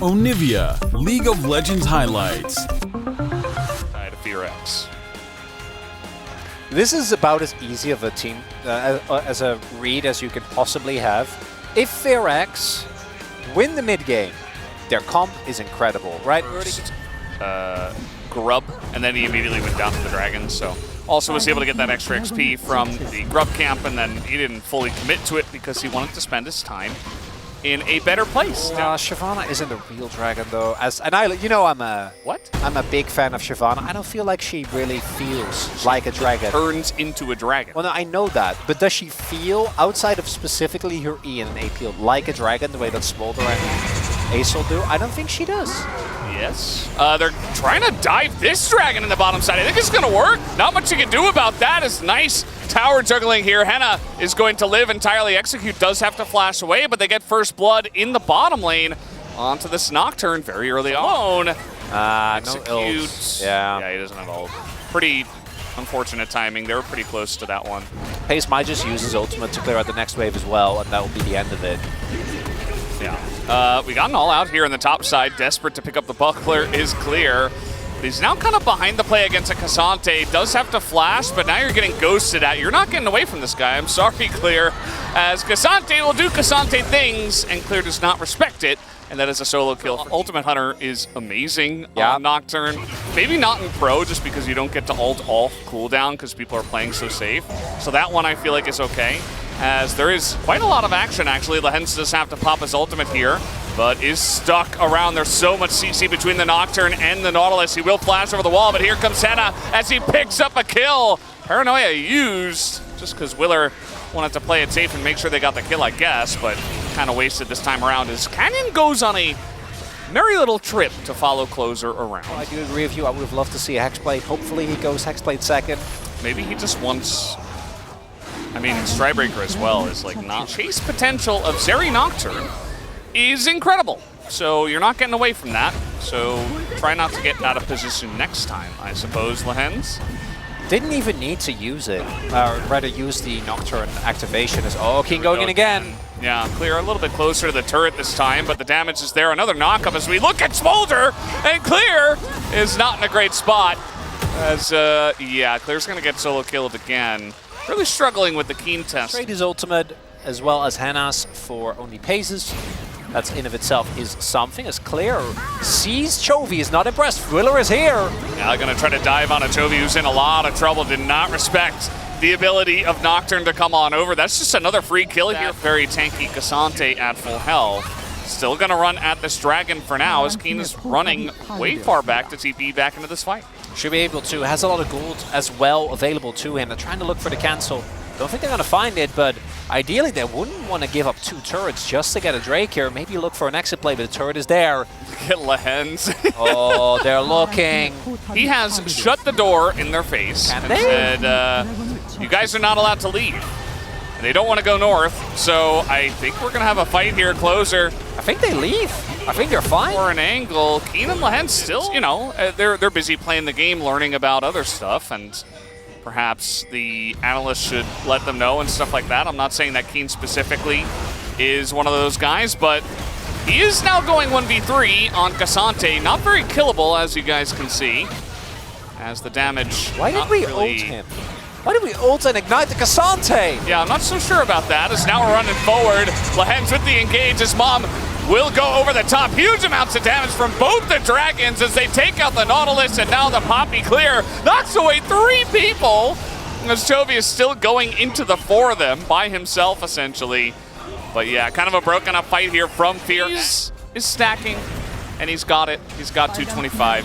Onivia, League of Legends highlights. To FearX. This is about as easy of a team, as a read as you can possibly have. If FearX win the mid game, their comp is incredible, right? First, Grub, and then he immediately went down to the Dragon, so also was able to get that extra XP from the Grub camp, and then he didn't fully commit to it because he wanted to spend his time in a better place. Shyvana isn't a real dragon though, I'm a big fan of Shyvana. I don't feel like she really feels like a dragon. Turns into a dragon. Well, no, I know that, but does she feel, outside of specifically her E and an AP, like a dragon the way that Smolder and Ace do? I don't think she does. Yes. They're trying to dive this dragon in the bottom side. I think it's going to work. Not much you can do about that. It's nice tower juggling here. Henna is going to live entirely. Execute does have to flash away, but they get first blood in the bottom lane onto this Nocturne very early on. Execute. No ults. Yeah, he doesn't have ult. Pretty unfortunate timing. They were pretty close to that one. Pace might just use his ultimate to clear out the next wave as well, and that will be the end of it. Yeah. We got an all out here on the top side. Desperate to pick up the buckler is clear. But he's now kind of behind the play against a Cassante. Does have to flash, but now you're getting ghosted at. You're not getting away from this guy. I'm sorry, Clear. As Cassante will do Cassante things, and Clear does not respect it. And that is a solo kill. Ultimate Hunter is amazing on Nocturne. Maybe not in Pro, just because you don't get to ult off cooldown because people are playing so safe. So that one I feel like is okay, as there is quite a lot of action actually. Lehens does have to pop his ultimate here, but is stuck around. There's so much CC between the Nocturne and the Nautilus. He will flash over the wall, but here comes Henna as he picks up a kill. Paranoia used just because Willer wanted to play it safe and make sure they got the kill, I guess, but kind of wasted this time around as Canyon goes on a merry little trip to follow Closer around. I do agree with you. I would have loved to see a Hexblade. Hopefully he goes Hexblade second. Maybe he just wants... I mean, Strybreaker as well is like not... Chase potential of Zeri Nocturne is incredible. So you're not getting away from that. So try not to get out of position next time, I suppose, Lehens. Didn't even need to use it. Rather use the Nocturne activation as... Oh, King going in again. Yeah, Clear a little bit closer to the turret this time, but the damage is there. Another knock-up as we look at Smolder, and Clear is not in a great spot. As, Clear's going to get solo killed again. Really struggling with the Keen test. Trade his ultimate as well as Henna's for only Paces. That's in of itself is something, as Clear sees Chovy, is not impressed. Willer is here. Now going to try to dive on a Chovy who's in a lot of trouble. Did not respect the ability of Nocturne to come on over. That's just another free kill here. Very tanky Cassante at full health. Still going to run at this Dragon for now, as Keen is running way far back to TP back into this fight. Should be able to. Has a lot of gold as well available to him. They're trying to look for the cancel. Don't think they're going to find it, but ideally they wouldn't want to give up 2 turrets just to get a Drake here. Maybe look for an exit play, but the turret is there. Get Lehens. Oh, they're looking. He has shut the door in their face and said, you guys are not allowed to leave. And they don't want to go north, so I think we're going to have a fight here, Closer. I think they leave. I think they're fine. For an angle, Keen and Lehens still, you know, they're busy playing the game, learning about other stuff, and perhaps the analysts should let them know and stuff like that. I'm not saying that Keen specifically is one of those guys, but he is now going 1v3 on Cassante. Not very killable, as you guys can see, as the damage... Why did we ult him? Why did we ult and ignite the Cassante? Yeah, I'm not so sure about that, as now we're running forward. Lehens with the engage. His mom will go over the top. Huge amounts of damage from both the Dragons as they take out the Nautilus, and now the Poppy Clear knocks away 3 people. As Chovy is still going into the 4 of them by himself, essentially. But yeah, kind of a broken up fight here from FearX. Is stacking, and he's got it. He's got 225.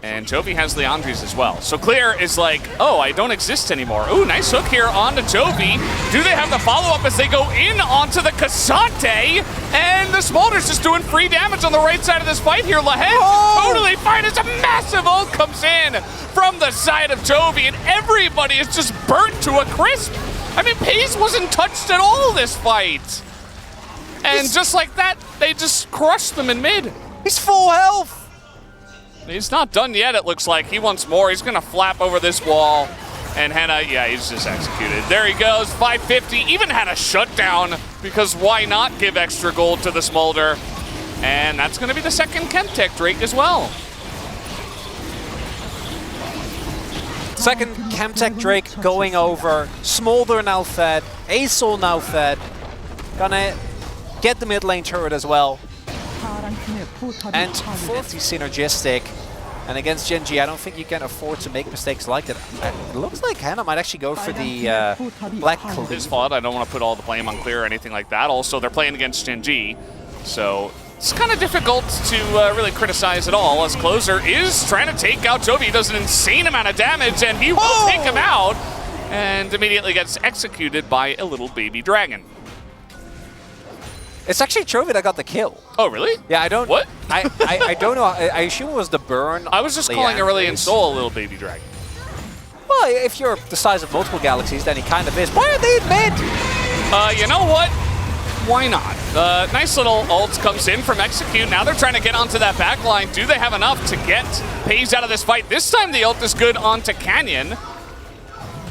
And Chovy has Leandri's as well. So Clear is like, oh, I don't exist anymore. Ooh, nice hook here onto Chovy. Do they have the follow-up as they go in onto the Cassante? And the Smolder's just doing free damage on the right side of this fight here. Lehens totally fine as a massive ult comes in from the side of Chovy, and everybody is just burnt to a crisp. I mean, Pace wasn't touched at all this fight. And just like that, they just crushed them in mid. He's full health. He's not done yet, it looks like. He wants more. He's going to flap over this wall. And Henna, yeah, he's just executed. There he goes, 550. Even had a shutdown, because why not give extra gold to the Smolder? And that's going to be the second Chemtech Drake as well. Second Chemtech Drake going over. Smolder now fed. Azul now fed. Gonna get the mid lane turret as well. And fourth is synergistic. And against Gen.G, I don't think you can afford to make mistakes like that. It looks like Hannah might actually go for the Black Cleave. His fault. I don't want to put all the blame on Clear or anything like that. Also, they're playing against Gen.G, so it's kind of difficult to really criticize at all, as Closer is trying to take out Jovi. He does an insane amount of damage, and he will take him out, and immediately gets executed by a little baby dragon. It's actually Jovi that got the kill. Oh, really? Yeah, I don't... What? I don't know. I assume it was the burn. I was just calling Aurelion Sol a little baby dragon. Well, if you're the size of multiple galaxies, then he kind of is. Why are they in mid? You know what? Why not? Nice little ult comes in from Execute. Now they're trying to get onto that back line. Do they have enough to get FaZe out of this fight? This time the ult is good onto Canyon,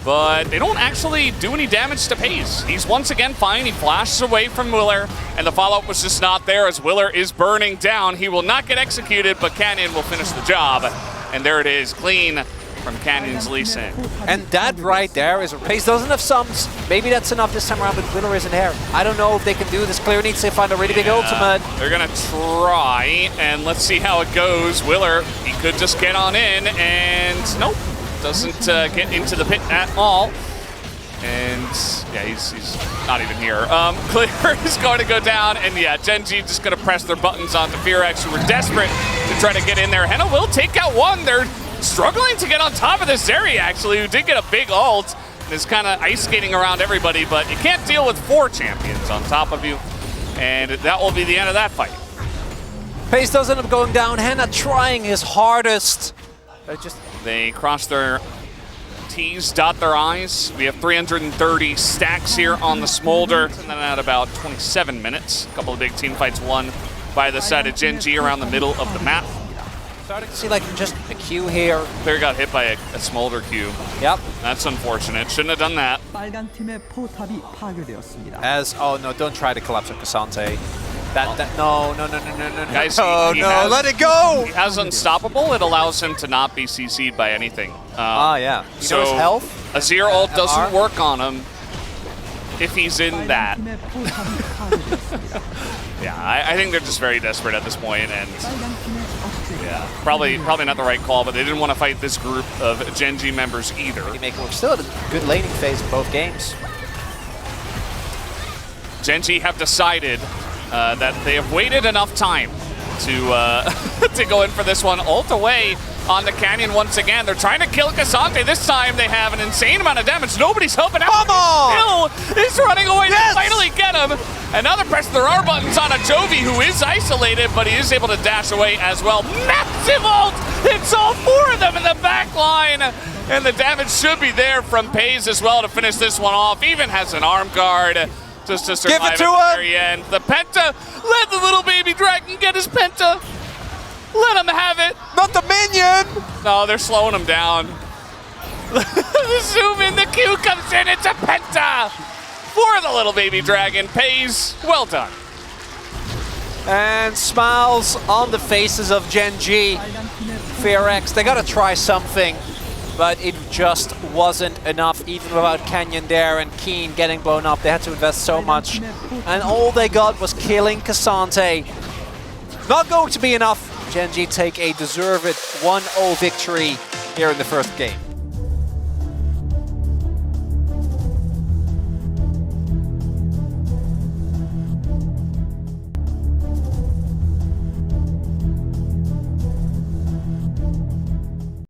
but they don't actually do any damage to FaZe. He's once again fine. He flashes away from Willer, and the follow-up was just not there as Willer is burning down. He will not get executed, but Canyon will finish the job. And there it is, clean from Canyon's Lee Sin. And that right there is FaZe doesn't have sums. Maybe that's enough this time around, but Willer isn't here. I don't know if they can do this. Clear needs to find a really big ultimate. They're gonna try, and let's see how it goes. Willer, he could just get on in, and nope. Doesn't get into the pit at all. And yeah, he's not even here. Clear is going to go down, and yeah, Gen.G just going to press their buttons onto FearX, who were desperate to try to get in there. Henna will take out one. They're struggling to get on top of this Zeri, actually, who did get a big ult and is kind of ice skating around everybody, but you can't deal with 4 champions on top of you, and that will be the end of that fight. FaZe does end up going down. Henna trying his hardest. They cross their T's, dot their I's. We have 330 stacks here on the Smolder, and then at about 27 minutes, a couple of big team fights won by the side of Gen.G around the middle of the map. Starting to see like just a Q here. Clear got hit by a Smolder Q. Yep. That's unfortunate. Shouldn't have done that. Oh no, don't try to collapse on Cassante. No. Guys, let it go! He has Unstoppable. It allows him to not be CC'd by anything. Yeah. So his health? A Zero ult doesn't work on him if he's in that. Yeah, I think they're just very desperate at this point, and yeah, probably not the right call, but they didn't want to fight this group of Gen.G members either. Still had a good laning phase in both games. Gen.G have decided that they have waited enough time to to go in for this one. Ult away on the Canyon once again. They're trying to kill Cassante. This time they have an insane amount of damage. Nobody's helping out. Come on! Hill is running away to finally get him. And now they're pressing their R buttons on a Jovi, who is isolated, but he is able to dash away as well. Massive ult! It's all 4 of them in the back line. And the damage should be there from FaZe as well to finish this one off. Even has an arm guard. Just to survive at the very end. The Penta, let the little baby dragon get his Penta. Let him have it. Not the minion! No, they're slowing him down. Zoom in, the Q comes in, it's a Penta for the little baby dragon. FaZe, well done. And smiles on the faces of Gen.G. FearX, they gotta try something. But it just wasn't enough, even without Canyon there and Keen getting blown up. They had to invest so much, and all they got was killing Cassante. Not going to be enough. Gen.G take a deserved 1-0 victory here in the first game.